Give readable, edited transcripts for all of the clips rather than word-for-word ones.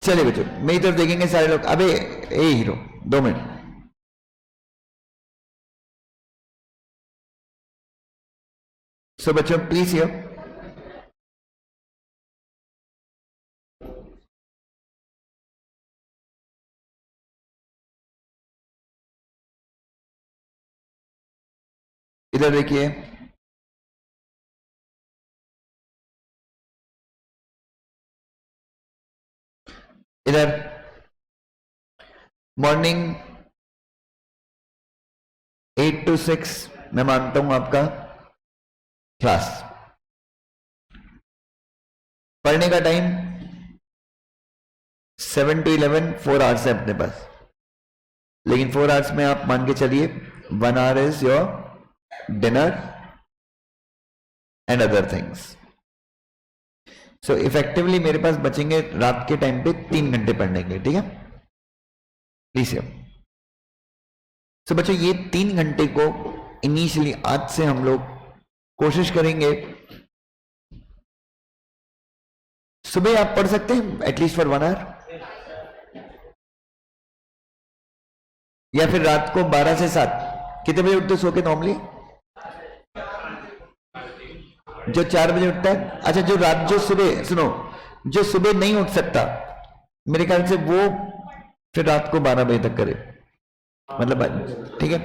चलिए बच्चों, मेरी तरफ देखेंगे सारे लोग। अबे ए हीरो, 2 मिनट। सो बच्चों प्लीज हियर, इधर देखिए। इधर मॉर्निंग 8 to 6 मैं मानता हूं आपका क्लास। पढ़ने का टाइम 7 to 11, 4 आवर्स है अपने पास। लेकिन 4 आवर्स में आप मान के चलिए 1 our is your dinner and other things. So effectively मेरे पास बचेंगे रात के टाइम पे 3 घंटे पढ़ने के लिए, ठीक है प्लीज। सो बच्चों ये 3 घंटे को इनिशियली आज से हम लोग कोशिश करेंगे। सुबह आप पढ़ सकते हैं एटलीस्ट फॉर 1 आवर, या फिर रात को 12 से 7। कितने बजे उठते सो के नॉर्मली? जो 4 बजे उठता है। अच्छा, जो रात, जो सुबह, सुनो, जो सुबह नहीं उठ सकता मेरे ख्याल से वो फिर रात को 12 बजे तक करे, मतलब ठीक है।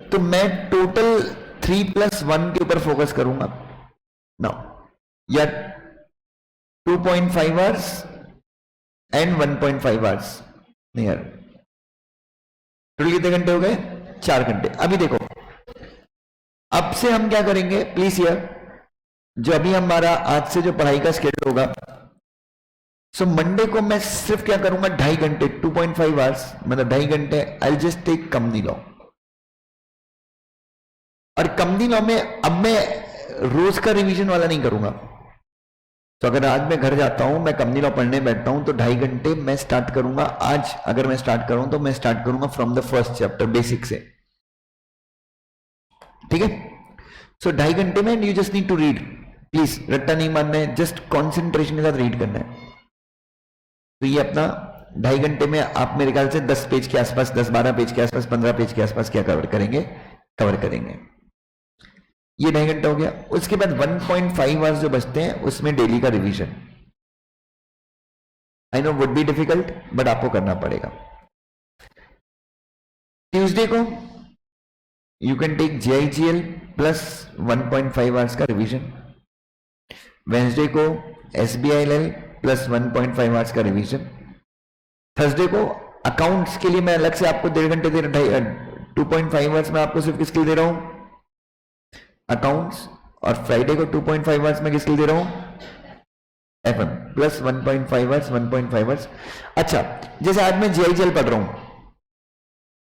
तो मैं टोटल 3+1 के ऊपर फोकस करूंगा ना, या 2.5 आवर्स एंड 1.5 आवर्स। नहीं यार, टोटल कितने घंटे हो गए? 4 घंटे। अभी देखो, अब से हम क्या करेंगे प्लीज यार, जो अभी हमारा आज से जो पढ़ाई का स्केड्यूल होगा। सो मंडे को मैं सिर्फ क्या करूंगा, 2.5 घंटे, 2.5 आवर्स, मतलब 2.5 घंटे I just tech company law. और कंपनी लॉ में अब मैं रोज का रिवीजन वाला नहीं करूंगा। तो अगर आज मैं घर जाता हूं, मैं कंपनी लॉ पढ़ने बैठता हूं, तो 2.5 घंटे मैं स्टार्ट करूंगा। आज अगर मैं स्टार्ट करूं तो मैं स्टार्ट करूंगा from the first chapter, basic से, ठीक है। सो 2.5 घंटे में you just need to read, please रट्टा नहीं मानना है, जस्ट कॉन्सेंट्रेशन के साथ रीड करना है। तो ये अपना 2.5 घंटे में आप मेरे ख्याल से 10 पेज के आसपास, 10-12 पेज के आसपास, 15 पेज के आसपास क्या कवर करेंगे, ये 2.5 घंटा हो गया। उसके बाद 1.5 आवर्स जो बचते हैं उसमें डेली का revision. I know would be difficult, but आपको करना पड़ेगा। ट्यूसडे को you can take JIGL plus 1.5 hours का रिवीजन। वेंसडे को SBILL प्लस 1.5 आवर्स का रिवीजन। थर्सडे को अकाउंट्स के लिए मैं अलग से आपको 1.5 घंटे दे रहा हूं, 2.5 आवर्स में आपको सिर्फ किसके लिए दे रहा हूं, अकाउंट्स। और फ्राइडे को 2.5 आवर्स में किसके लिए दे रहा हूं, FM प्लस 1.5 आवर्स, 1.5 आवर्स। अच्छा, जैसे आज मैं JIGL पढ़ रहा हूं,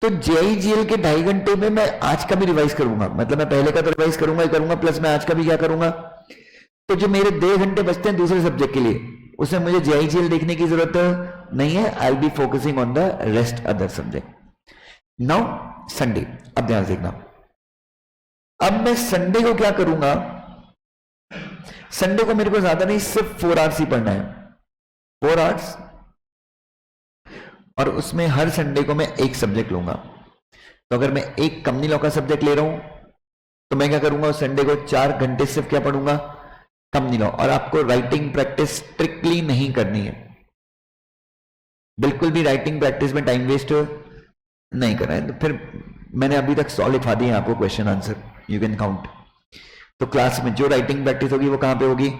तो JIGL के 2.5 घंटे में मैं आज का भी रिवाइज करूंगा, मतलब मैं पहले का तो रिवाइज करूंगा ही करूंगा, प्लस मैं आज का भी क्या करूंगा। तो जो मेरे 1.5 घंटे बचते हैं दूसरे सब्जेक्ट के लिए, उसमें मुझे JIGL देखने की जरूरत नहीं है। I be focusing on the rest other subject. Now Sunday, अब ध्यान देखना, अब मैं संडे को क्या करूंगा। संडे को मेरे को ज्यादा नहीं, सिर्फ 4 आवर्स ही पढ़ना है, 4 आवर्स। और उसमें हर संडे को मैं एक सब्जेक्ट लूंगा। तो अगर मैं एक कंपनी लॉ का सब्जेक्ट ले रहा हूं, तो मैं क्या करूंगा, उस संडे को 4 घंटे सिर्फ क्या पढ़ूंगा, कंपनी लॉ। और आपको राइटिंग प्रैक्टिस स्ट्रिक्टली नहीं करनी है, बिल्कुल भी राइटिंग प्रैक्टिस में टाइम वेस्ट नहीं करना है। तो फिर मैंने अभी तक 100 लिखा दिए आपको question answer, you can count. तो क्लास में जो राइटिंग प्रैक्टिस होगी वो कहां पे होगी,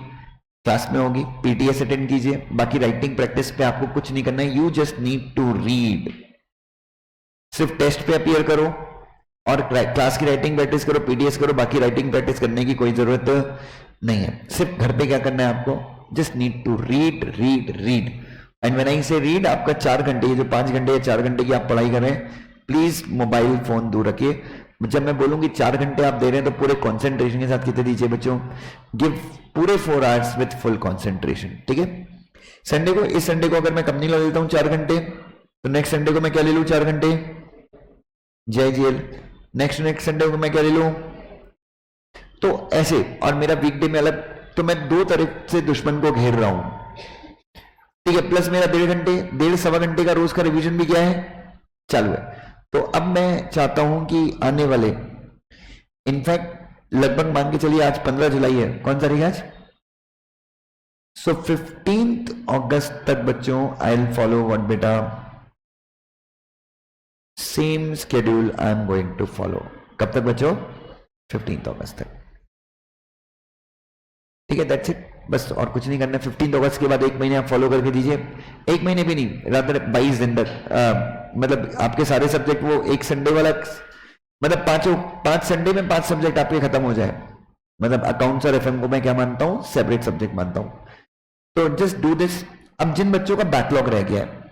क्लास में होगी। PTS अटेंड कीजिए, बाकी राइटिंग प्रैक्टिस पे आपको कुछ नहीं करना है। You just need to read, सिर्फ टेस्ट पे अपीयर करो और क्लास की राइटिंग प्रैक्टिस करो, PTS करो। बाकी राइटिंग प्रैक्टिस करने की कोई जरूरत नहीं है। सिर्फ घर पे क्या करना है आपको, just need to read read read. And when I say read, आपका 4 घंटे, ये जो 5 घंटे या 4 घंटे की आप पढ़ाई कर रहे हैं, प्लीज मोबाइल फोन दूर रखिए। जब मैं बोलूंगी 4 घंटे आप दे रहे हैं, तो पूरे कंसंट्रेशन के साथ कितने दीजिए बच्चों, गिव पूरे 4 आवर्स विथ फुल कंसंट्रेशन, ठीक है। संडे को, इस संडे को अगर मैं कंपनी लॉ लेता हूं 4 घंटे, तो नेक्स्ट संडे को मैं क्या ले लूं, 4 घंटे JIGL। नेक्स्ट संडे को मैं क्या ले लूं, तो ऐसे। और मेरा वीकडे में अलग। तो मैं 2 तरह से दुश्मन को घेर रहा हूं। ठीक है, प्लस मेरा 1.5 घंटे, 1.5 सवा घंटे का रोज का रिवीजन भी क्या है, चालू है। तो अब मैं चाहता हूं कि आने वाले, इनफैक्ट लगभग मान के चलिए आज 15 जुलाई है, कौन सा तारीख आज, सो 15 अगस्त तक बच्चों आई विल फॉलो व्हाट बेटा, same schedule I am going to follow. कब तक बच्चों, 15 अगस्त तक। ठीक है, दैट्स इट, बस और कुछ नहीं करना। 15 अगस्त के बाद 1 महीने आप फॉलो करके दीजिए, 1 महीने भी नहीं, रादर 22 दिन तक, मतलब आपके सारे सब्जेक्ट वो एक संडे वाला, मतलब 5 संडे में 5 सब्जेक्ट आपके खत्म हो जाए। मतलब अकाउंट्स और एफएम को मैं क्या मानता हूं, सेपरेट सब्जेक्ट मानता हूं। तो जस्ट डू दिस। अब जिन बच्चों का बैकलॉग रह गया है,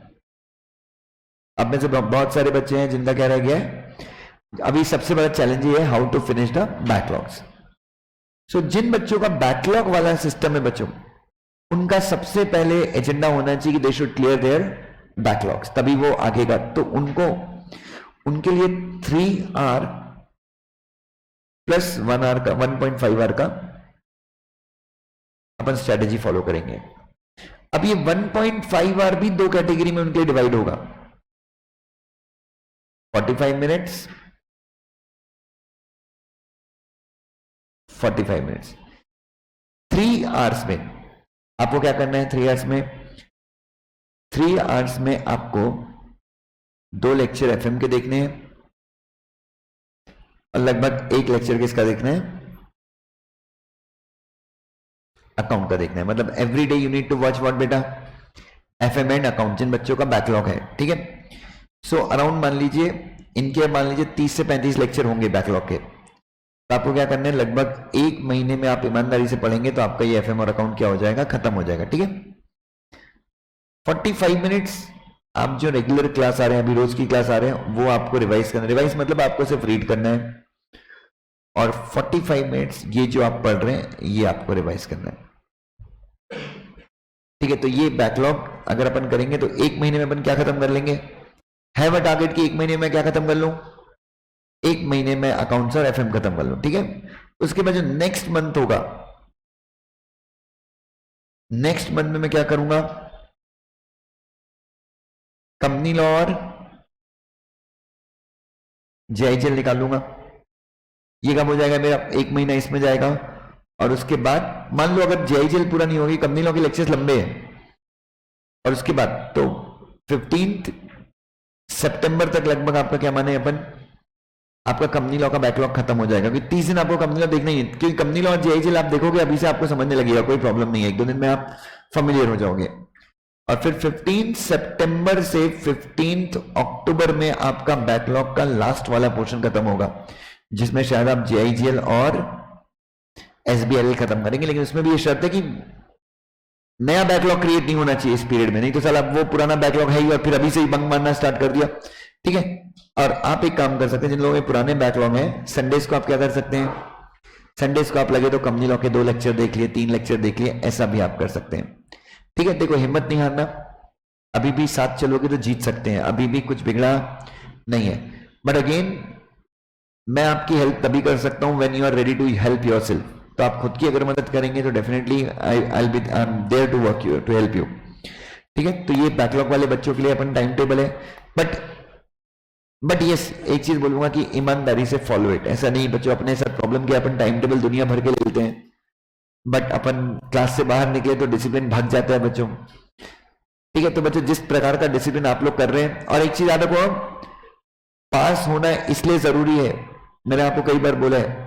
अब में से बहुत सारे बच्चे हैं जिनका क्या रह गया है, अभी सबसे बड़ा चैलेंज ये है how to finish the backlogs. So जिन बच्चों का बैकलॉग वाला सिस्टम है बच्चों, उनका सबसे पहले एजेंडा होना चाहिए कि they should clear their backlogs, तभी वो आगे का। तो उनको, उनके लिए 3 आवर प्लस 1 आवर का, 1.5 आवर का अपन स्ट्रेटेजी फॉलो करेंगे। अब ये 1.5 आवर भी 2 कैटेगरी में उनके लिए डिवाइड होगा, 45 मिनट्स, 45 मिनट्स। 3 आवर्स में आपको क्या करना है, 3 आवर्स में आपको 2 लेक्चर एफएम के देखने हैं और लगभग 1 लेक्चर किसका देखना है, अकाउंट का देखना है। मतलब every day you need to watch what बेटा, एफएम एंड अकाउंट, जिन बच्चों का बैकलॉग है। ठीक है, सो अराउंड मान लीजिए इनके, मान लीजिए 30 से 35 लेक्चर होंगे बैकलॉग के। तो आपको क्या करना है, लगभग 1 महीने में आप ईमानदारी से पढ़ेंगे तो आपका ये एफएम और अकाउंट क्या हो जाएगा, खत्म हो जाएगा। ठीक है, 45 मिनट्स आप जो रेगुलर क्लास आ रहे हैं, अभी रोज की क्लास आ रहे हैं, वो आपको रिवाइज करना है। रिवाइज मतलब आपको सिर्फ रीड करना है, और 45 मिनट्स ये जो आप पढ़ रहे हैं ये आपको रिवाइज करना है। ठीक है, तो ये बैकलॉग अगर अपन करेंगे तो 1 महीने में अपन क्या खत्म कर लेंगे, हैव अ टारगेट कि 1 महीने में क्या खत्म कर लूं, 1 महीने में अकाउंट्स और एफएम खत्म कर लूं। ठीक है, उसके बाद जो नेक्स्ट मंथ होगा, नेक्स्ट मंथ में मैं क्या करूंगा, कंपनी लॉ और जेआईजेल निकालूंगा। ये कब हो जाएगा मेरा, 1 महीना इसमें जाएगा। और उसके बाद मान लो अगर जेआईजेल पूरा नहीं होगी, कंपनी लॉ के लेक्चर्स लंबे हैं, और उसके बाद तो 15 सितंबर तक लगभग आपका क्या माने अपन, आपका कंपनी लॉ का बैकलॉग खत्म हो जाएगा। क्योंकि 30 दिन आपको कंपनी लॉ देखना ही है, क्योंकि कंपनी लॉ और जेआईजेल आप देखोगे अभी से आपको समझने लगेगा, कोई प्रॉब्लम नहीं है, 1-2 दिन में आप फेमिलियर हो जाओगे। और फिर 15 सितंबर से 15 अक्टूबर में आपका बैकलॉग का लास्ट वाला पोर्शन खत्म होगा, जिसमें शायद आप जेआईजेल और एसबीएल खत्म करेंगे। लेकिन उसमें भी ये शर्त है कि नया बैकलॉग क्रिएट नहीं होना चाहिए इस पीरियड में, नहीं तो साला वो पुराना बैकलॉग है ही और फिर अभी से ही बंक मारना स्टार्ट कर दिया। ठीक है, और आप एक काम कर सकते हैं, जिन लोगों के पुराने बैकलॉग हैं, संडेज को आप क्या कर सकते हैं, संडेज को आप लगे तो कंपनी लॉ के 2 लेक्चर देख लिए, 3 लेक्चर देख लिए, ऐसा भी आप कर सकते हैं। ठीक है, देखो हिम्मत नहीं हारना, अभी भी साथ चलोगे तो जीत सकते हैं, अभी भी कुछ बिगड़ा नहीं है। बट अगेन मैं आपकी हेल्प तभी कर सकता हूं when you are ready to help yourself. तो आप खुद की अगर मदद करेंगे तो definitely I will be there to work you, to help you. ठीक है, तो ये बैकलॉग वाले बच्चों के लिए अपन टाइम टेबल है। बट यस, एक चीज बोलूंगा कि ईमानदारी से फॉलो इट। ऐसा नहीं बच्चों अपने साथ प्रॉब्लम किया, अपन टाइम टेबल दुनिया भर के लेते हैं, बट अपन क्लास से बाहर निकले तो डिसिप्लिन भाग जाता है बच्चों। ठीक है, तो बच्चों जिस प्रकार का डिसिप्लिन आप लोग कर रहे हैं, और एक चीज याद रखो, पास होना इसलिए जरूरी है, मैंने आपको कई बार बोला है,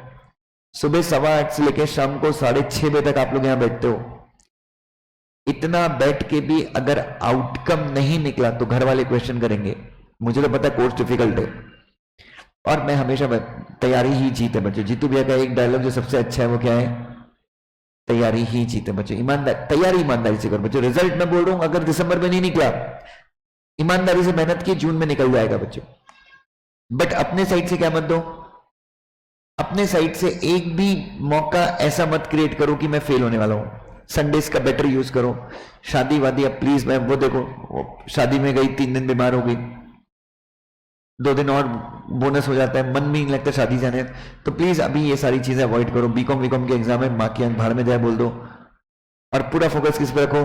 सुबह 8:15 से लेकर शाम को 6:30 बजे तक आप लोग यहां बैठते हो। इतना बैठ के भी अगर आउटकम नहीं निकला तो घर वाले क्वेश्चन करेंगे। मुझे तो पता है कोर्स डिफिकल्ट है, और मैं हमेशा तैयारी ही जीत है बच्चों। जीतू भैया का एक डायलॉग जो सबसे अच्छा है वो क्या है, तैयारी ही जीत है बच्चों। तैयारी ईमानदारी से करो बच्चों। रिजल्ट मैं बोल रहा हूं अगर दिसंबर में नहीं निकला, ईमानदारी से मेहनत की, जून में निकल जाएगा बच्चों। बट अपने साइड से क्या मत दो, अपने साइड से एक भी मौका ऐसा मत क्रिएट करो कि मैं फेल होने वाला हूं। संडेज का बेटर यूज करो। शादी वादी अब प्लीज, मैं वो देखो, वो शादी में गई 3 दिन बीमार हो गई, 2 दिन और बोनस हो जाता है, मन भी नहीं लगता शादी जाने। तो प्लीज अभी ये सारी चीजें अवॉइड करो। बीकॉम वीकॉम के एग्जाम में माँ की आंख भाड़ में जाए बोल दो, और पूरा फोकस किस पे रखो,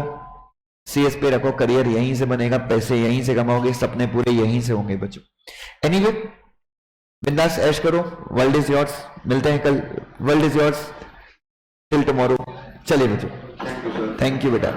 CS पे रखो, करियर यहीं से बनेगा, पैसे यहीं से कमाओगे, सपने पूरे यहीं से होंगे बच्चों। एनीवे बिंदास ऐश करो, वर्ल्ड इज योर्स। मिलते हैं कल, world is yours till tomorrow. चलिए बच्चों, थैंक यू बेटा।